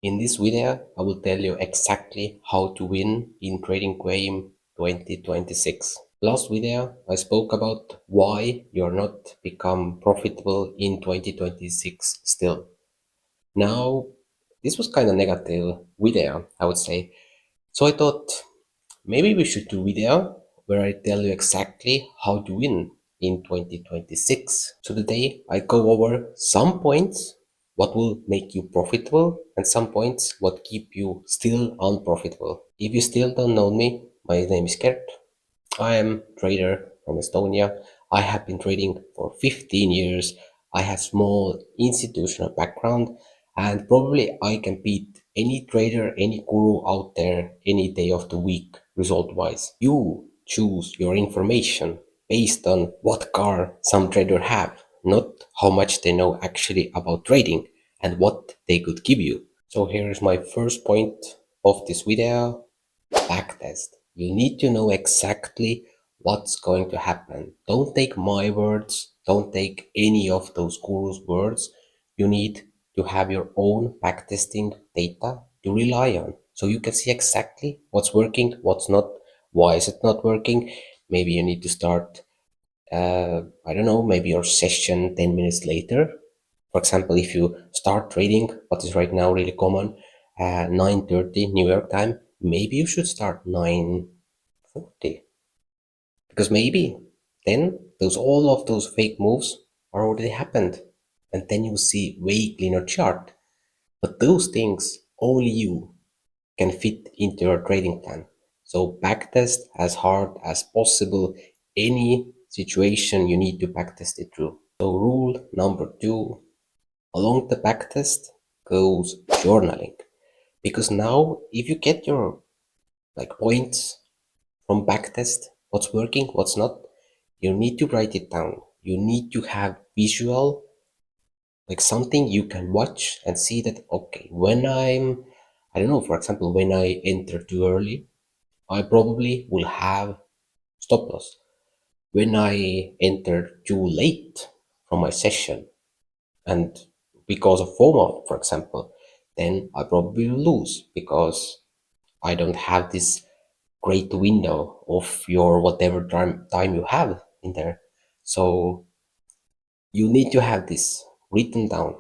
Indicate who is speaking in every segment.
Speaker 1: In this video, I will tell you exactly how to win in trading game 2026. Last video, I spoke about why you're not become profitable in 2026 still. Now, this was kind of negative video, I would say. So I thought maybe we should do video where I tell you exactly how to win in 2026. So today I go over some points what will make you profitable and some points what keep you still unprofitable. If you still don't know me, my name is Kert. I am trader from Estonia. I have been trading for 15 years. I have small institutional background and probably I can beat any trader, any guru out there any day of the week result wise. You choose your information based on what car some trader have, not how much they know actually about trading and what they could give you. So here is my first point of this video. Backtest. You need to know exactly what's going to happen. Don't take my words, don't take any of those gurus' words. You need to have your own backtesting data to rely on. So you can see exactly what's working, what's not, why is it not working. Maybe you need to start, I don't know, maybe your session 10 minutes later. For example, if you start trading, what is right now really common, 9:30 New York time, maybe you should start 9:40 because maybe then those all of those fake moves are already happened, and then you see way cleaner chart. But those things only you can fit into your trading plan. So backtest as hard as possible any situation you need to backtest it through. So rule number 2 along the backtest goes journaling. Because now if you get your points from backtest, what's working, what's not, you need to write it down. You need to have visual, like something you can watch and see that okay, when I don't know, for example, when I enter too early, I probably will have stop loss. When I enter too late from my session and because of FOMO, for example, then I probably will lose because I don't have this great window of your whatever time you have in there. So you need to have this written down.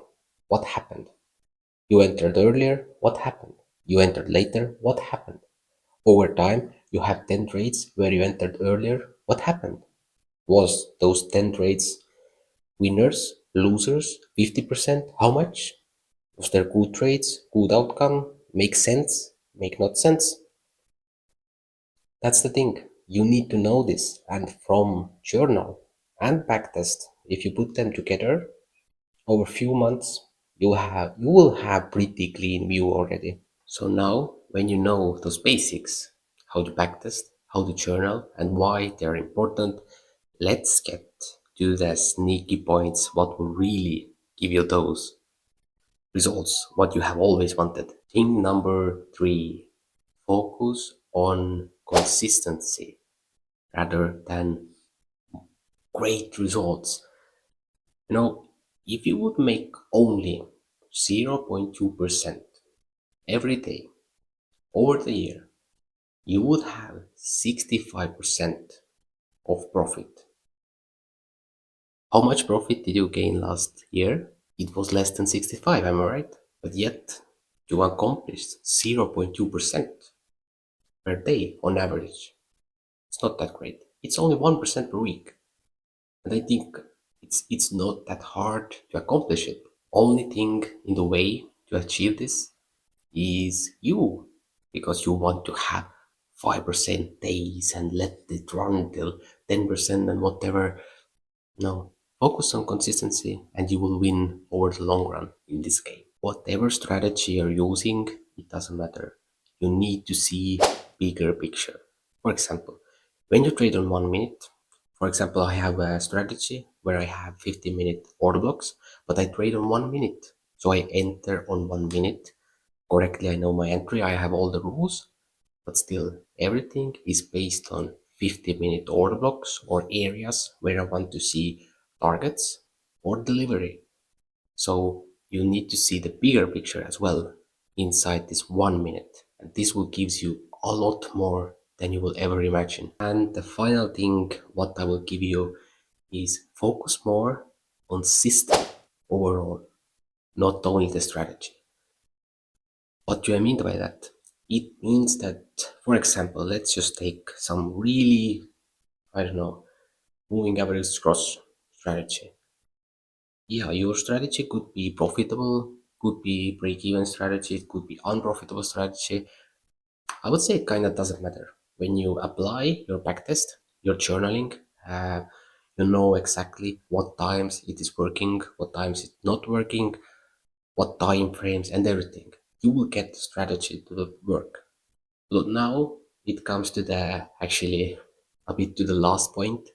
Speaker 1: What happened? You entered earlier, what happened? You entered later, what happened? Over time, you have 10 trades where you entered earlier, what happened? Was those 10 trades winners, losers, 50%? How much? Was there good trades, good outcome, make sense, make not sense? That's the thing. You need to know this. And from journal and backtest, if you put them together over a few months, you will have pretty clean view already. So now when you know those basics, how to backtest, how to journal and why they're important, let's get to the sneaky points what will really give you those results, what you have always wanted. Thing number 3, focus on consistency rather than great results. You know, if you would make only 0.2% every day over the year, you would have 65% of profit. How much profit did you gain last year? It was less than 65, am I right? But yet, you accomplished 0.2% per day on average. It's not that great. It's only 1% per week. And I think it's not that hard to accomplish it. Only thing in the way to achieve this is you, because you want to have 5% days and let it run till 10% and whatever. No, focus on consistency and you will win over the long run in this game. Whatever strategy you're using, it doesn't matter. You need to see bigger picture. For example, when you trade on 1 minute, for example, I have a strategy where I have 50-minute order blocks, but I trade on 1 minute. So I enter on 1 minute. Correctly, I know my entry, I have all the rules, but still, everything is based on 50-minute order blocks or areas where I want to see targets or delivery. So you need to see the bigger picture as well. inside this 1 minute. And this will gives you a lot more than you will ever imagine. And the final thing what I will give you is focus more on system overall, not only the strategy. What do I mean by that? It means that, for example, let's just take some really, I don't know, moving average cross strategy. Yeah, your strategy could be profitable, could be break-even strategy, it could be unprofitable strategy. I would say it kind of doesn't matter. When you apply your backtest, your journaling, you know exactly what times it is working, what times it's not working, what time frames and everything. You will get the strategy to work. But now it comes to the actually a bit to the last point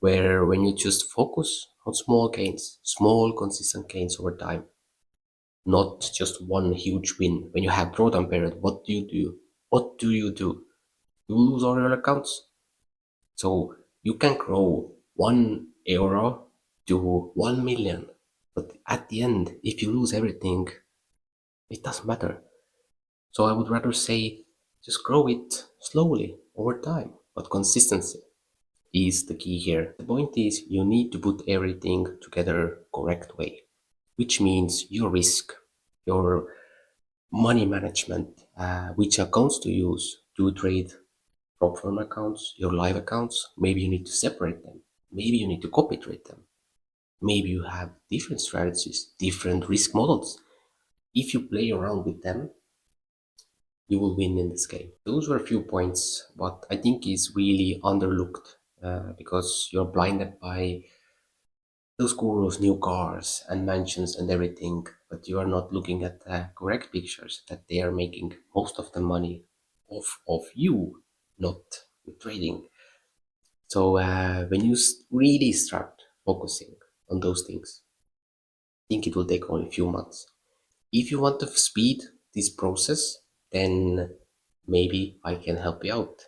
Speaker 1: where when you just focus on small gains, small consistent gains over time, not just one huge win. When you have drawdown period, what do you do? What do you do? You lose all your accounts. So you can grow €1 to 1 million. But at the end, if you lose everything, it doesn't matter. So I would rather say just grow it slowly over time, but consistency is the key here. The point is you need to put everything together correct way, which means your risk, your money management, which accounts to use to trade prop firm accounts, your live accounts. Maybe you need to separate them. Maybe you need to copy trade them. Maybe you have different strategies, different risk models. If you play around with them, you will win in this game. Those were a few points, but I think is really underlooked because you're blinded by those gurus, new cars and mansions and everything, but you are not looking at the correct pictures that they are making most of the money of you, not with trading. So when you really start focusing on those things, I think it will take only a few months. If you want to speed this process, then maybe I can help you out.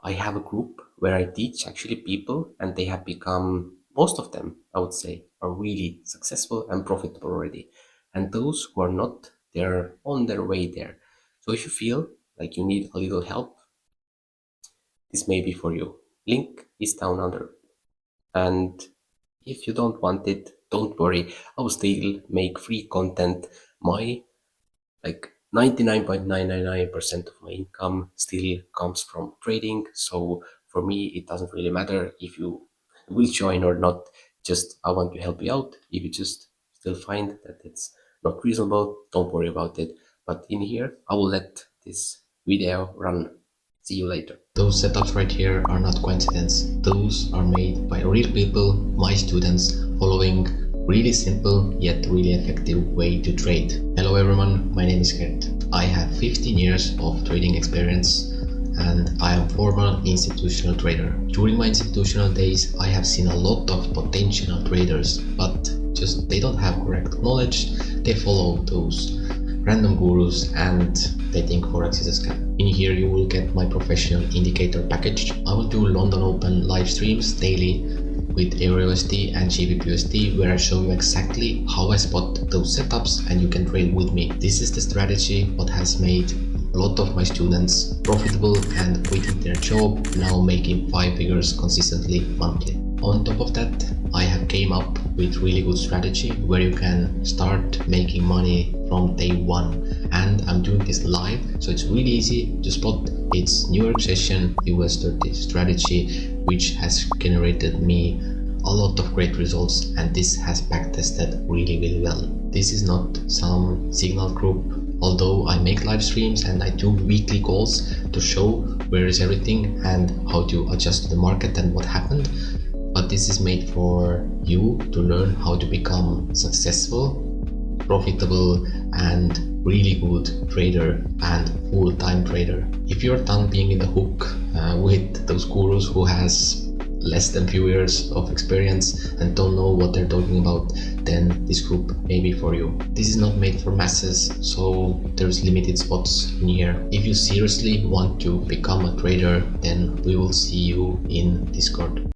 Speaker 1: I have a group where I teach actually people, and they have become, most of them, I would say, are really successful and profitable already. And those who are not, they're on their way there. So if you feel like you need a little help, this may be for you. Link is down under. And if you don't want it, don't worry. I will still make free content. My like 99.999% of my income still comes from trading. So for me, it doesn't really matter if you will join or not. Just I want to help you out. If you just still find that it's not reasonable, don't worry about it. But in here, I will let this video run. See you later. Those setups right here are not coincidence. Those are made by real people, my students, following really simple yet really effective way to trade. Hello everyone, my name is Gert. I have 15 years of trading experience and I am former institutional trader. During my institutional days, I have seen a lot of potential traders, but just they don't have correct knowledge. They follow those random gurus and they think Forex is a scam. In here you will get my professional indicator package. I will do London Open live streams daily with EURUSD and GBPUSD where I show you exactly how I spot those setups and you can trade with me. This is the strategy what has made a lot of my students profitable and quitting their job, now making 5 figures consistently monthly. On top of that, I have came up with really good strategy where you can start making money from day one, and I'm doing this live, so it's really easy to spot. It's New York session US 30 strategy, which has generated me a lot of great results, and this has backtested really well. This is not some signal group, although I make live streams and I do weekly calls to show where is everything and how to adjust to the market and what happened. But this is made for you to learn how to become successful, profitable and really good trader and full-time trader. If you're done being in the hook with those gurus who has less than few years of experience and don't know what they're talking about, then this group may be for you. This is not made for masses, so there's limited spots in here. If you seriously want to become a trader, then we will see you in Discord.